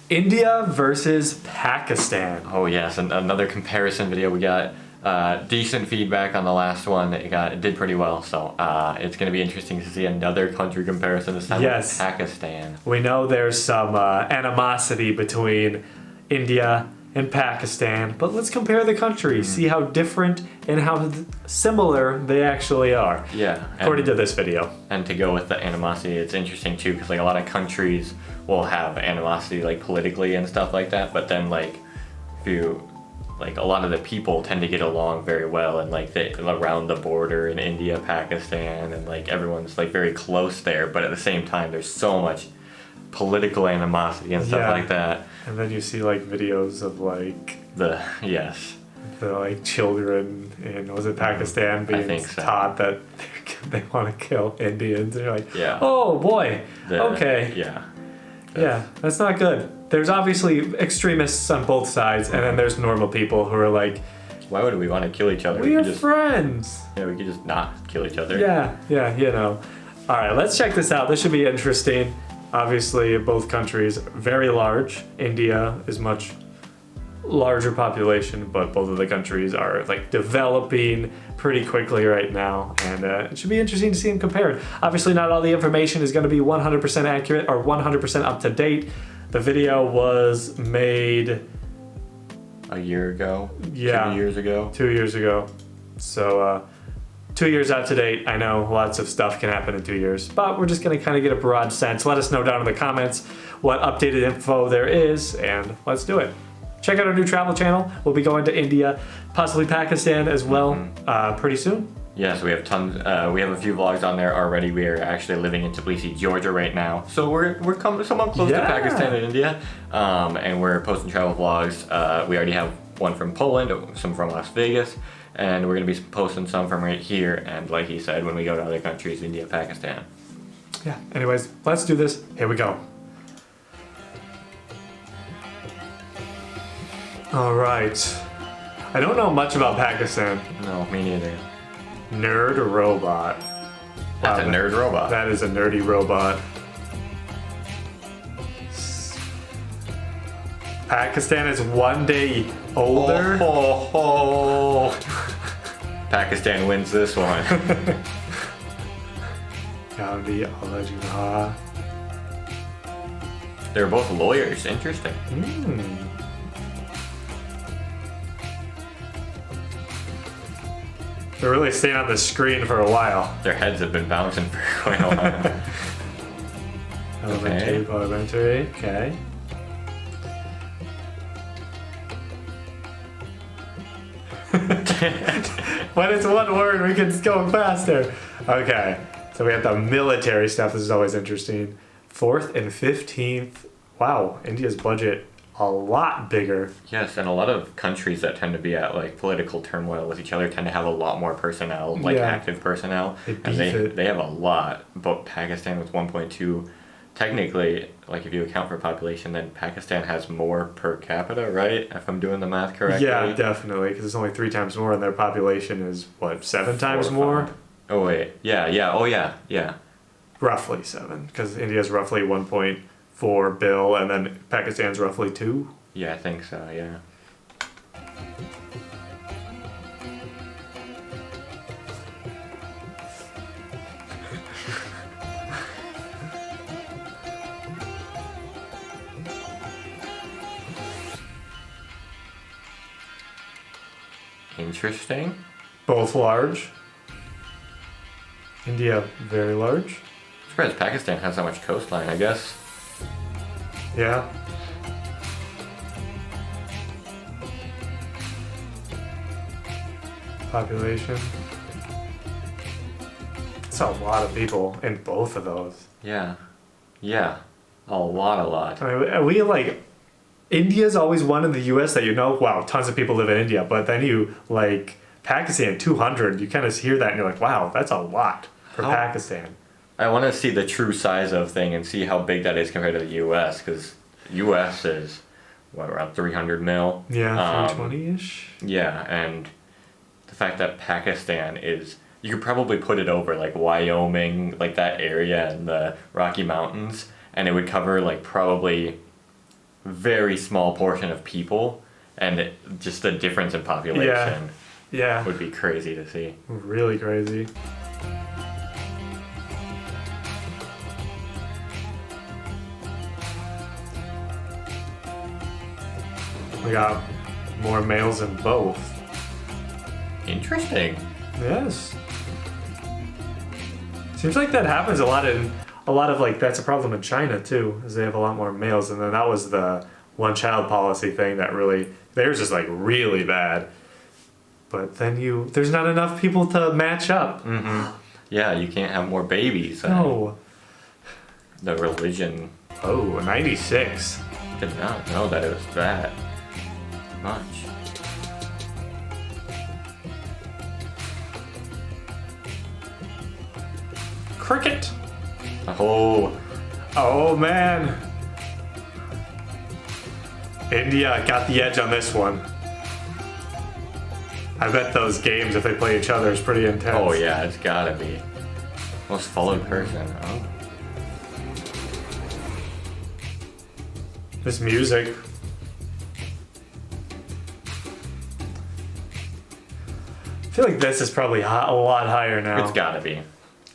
India versus Pakistan. Oh yes, and another comparison video. We got decent feedback on the last one. It did pretty well, so it's going to be interesting to see another country comparison this time with Pakistan. We know there's some animosity between India and Pakistan, but let's compare the countries, see how different and how similar they actually are. Yeah. According to this video. And to go with the animosity, it's interesting too, because like a lot of countries will have animosity like politically and stuff like that, but then like a lot of the people tend to get along very well, and like around the border in India, Pakistan, and like everyone's like very close there, but at the same time there's so much political animosity and stuff like that. And then you see like videos of like the like children in Pakistan being taught that they want to kill Indians. And you're like, oh boy, okay. Yeah, that's not good. There's obviously extremists on both sides, and then there's normal people who are like, why would we want to kill each other? We are friends. Yeah, we could just not kill each other. Yeah, you know. All right, let's check this out. This should be interesting. Obviously, both countries very large. India is much larger population, but both of the countries are like developing pretty quickly right now, and it should be interesting to see them compared. Obviously, not all the information is going to be 100% accurate or 100% up to date. The video was made a year ago. 2 years ago. 2 years ago. So 2 years out to date. I know lots of stuff can happen in 2 years, but we're just going to kind of get a broad sense. Let us know down in the comments what updated info there is, and let's do it. Check out our new travel channel. We'll be going to India, possibly Pakistan as well, pretty soon. Yes, we have tons. We have a few vlogs on there already. We are actually living in Tbilisi, Georgia right now, so we're coming somewhat close to Pakistan and India, and we're posting travel vlogs. We already have one from Poland, some from Las Vegas, and we're gonna be posting some from right here. And like he said, when we go to other countries, India, Pakistan. Yeah. Anyways, let's do this. Here we go. All right. I don't know much about Pakistan. No, me neither. Nerd robot. That's a nerd robot. That is a nerdy robot. Pakistan is 1 day older. Pakistan wins this one. They're both lawyers. Interesting. They're really staying on the screen for a while. Their heads have been bouncing for quite a while. Parliamentary, okay. When it's one word, we can go faster. Okay, so we have the military stuff. This is always interesting. 4th and 15th. Wow, India's budget a lot bigger. Yes, and a lot of countries that tend to be at like political turmoil with each other tend to have a lot more personnel, like active personnel. They have a lot, but Pakistan with 1.2, technically, like if you account for population, then Pakistan has more per capita, right? If I'm doing the math correctly. Yeah, definitely, because it's only 3 times more, and their population is what, 7 times more? Oh wait, yeah. Roughly 7, because India's roughly 1.4 bill, and then Pakistan's roughly 2. Yeah, I think so. Yeah. Interesting. Both large. India, very large. I'm surprised Pakistan has that much coastline, I guess. Yeah. Population. That's a lot of people in both of those. Yeah. Yeah. A lot. I mean, we like... India's always one in the US that wow, tons of people live in India, but then you, like, Pakistan, 200, you kind of hear that and you're like, wow, that's a lot for Pakistan. I want to see the true size of thing and see how big that is compared to the US, because US is, what, around 300 mil? Yeah, 320-ish? Yeah, and the fact that Pakistan is, you could probably put it over, like, Wyoming, like, that area and the Rocky Mountains, and it would cover, like, probably very small portion of people, and just the difference in population Yeah. would be crazy to see. Really crazy. We got more males in both. Interesting. Yes. Seems like that happens a lot of like that's a problem in China too, is they have a lot more males, and then that was the one child policy thing that really theirs is like really bad. But then there's not enough people to match up. Yeah, you can't have more babies. No. The religion Oh, 96. did not know that it was that much. Cricket. Oh, Man. India got the edge on this one. I bet those games, if they play each other, is pretty intense. oh yeah, it's gotta be. Most followed person. Oh. This music. I feel like this is probably a lot higher now. It's gotta be.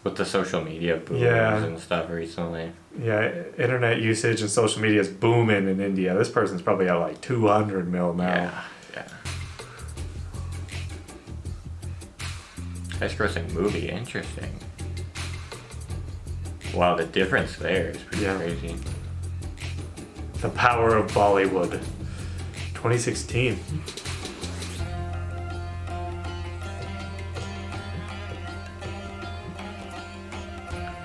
With the social media booms Yeah. and stuff recently. Yeah, internet usage and social media is booming in India. This person's probably at like 200 mil now. Yeah. Highest grossing movie, interesting. Wow, the difference there is pretty Yeah. crazy. The power of Bollywood. 2016.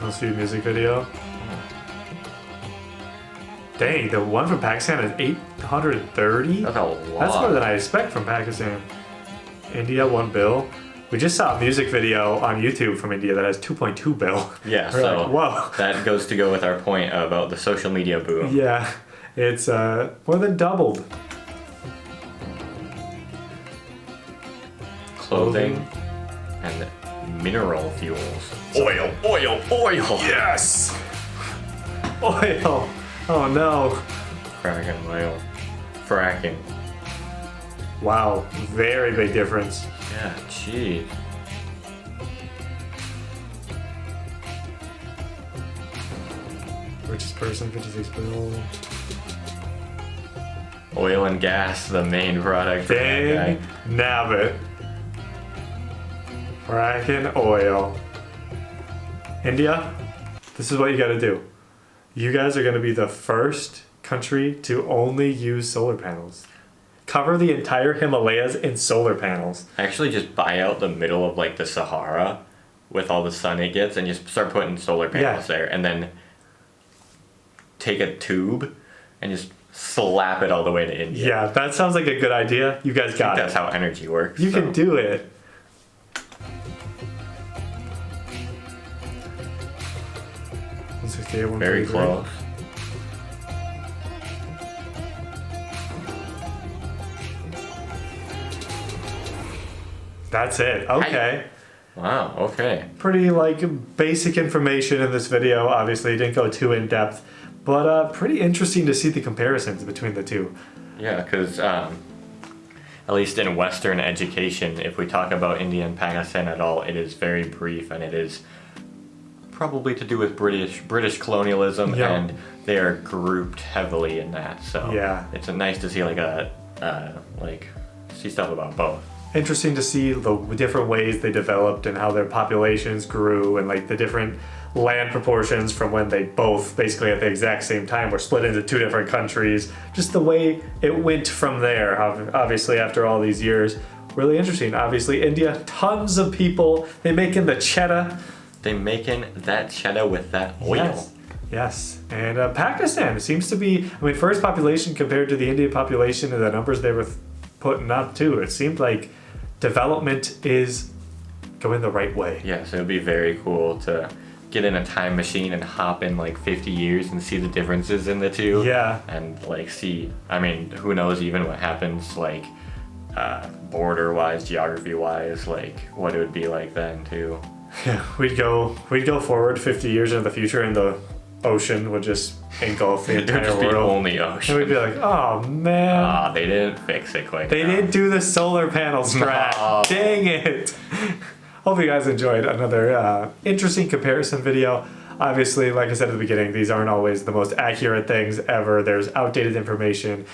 Let's see music video. Dang, the one from Pakistan is 830? That's a lot. That's more than I expect from Pakistan. India, 1 bill. We just saw a music video on YouTube from India that has 2.2 bill. Yeah, We're so like, whoa. that goes to go with our point about the social media boom. Yeah, it's more than doubled. Clothing and mineral fuels. Oil. Yes! Oil! Oh no. Fracking oil. Fracking. Wow, very big difference. Yeah, jeez. Richest person, 56 bill. Oil and gas, the main product. for that Dang guy. nabbit. Fracking oil. India, this is what you gotta do. You guys are gonna be the first country to only use solar panels. Cover the entire Himalayas in solar panels. Actually, just buy out the middle of like the Sahara with all the sun it gets and just start putting solar panels there. And then take a tube and just slap it all the way to India. Yeah, that sounds like a good idea. You guys got That's it. how energy works. You so. can do it. Very close. That's it. Okay. Wow, okay. Pretty like basic information in this video. Obviously, didn't go too in depth, but pretty interesting to see the comparisons between the two. Yeah, because at least in Western education, if we talk about India and Pakistan at all, it is very brief and it is probably to do with British colonialism, Yeah. and they are grouped heavily in that. So Yeah. it's nice to see see stuff about both. Interesting to see the different ways they developed and how their populations grew, and like the different land proportions from when they both basically at the exact same time were split into two different countries. Just the way it went from there, obviously after all these years. Really interesting. Obviously India, tons of people. They making the cheddar. They making that cheddar with that oil. Yes. Yes. And Pakistan seems to be, I mean, first population compared to the Indian population and the numbers they were putting up too. It seemed like development is going the right way. Yeah, so it'd be very cool to get in a time machine and hop in like 50 years and see the differences in the two. Yeah. And like see, I mean, who knows even what happens like border-wise, geography-wise, like what it would be like then too. Yeah, we'd go forward 50 years into the future and the ocean would just engulf the It would entire just be world. only And ocean. we'd be like, oh man. Ah, they didn't fix it quick They enough. didn't do the solar panel strat. No. Dang it. Hope you guys enjoyed another interesting comparison video. Obviously, like I said at the beginning, these aren't always the most accurate things ever. There's outdated information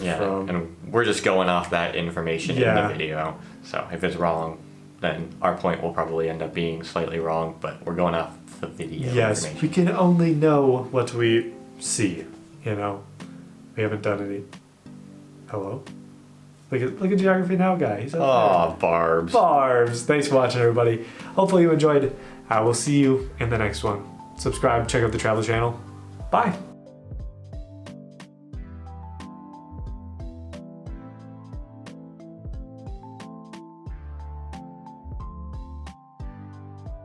Yeah, from... and we're just going off that information in Yeah. the video. So if it's wrong, then our point will probably end up being slightly wrong, but we're going off the video Yes, information. we can only know what we see, you know? We haven't done any... Hello? Look at Geography Now guy. He's up Oh, Barbs. there. Barbs! Thanks for watching, everybody. Hopefully you enjoyed. We'll see you in the next one. Subscribe, check out the travel channel. Bye!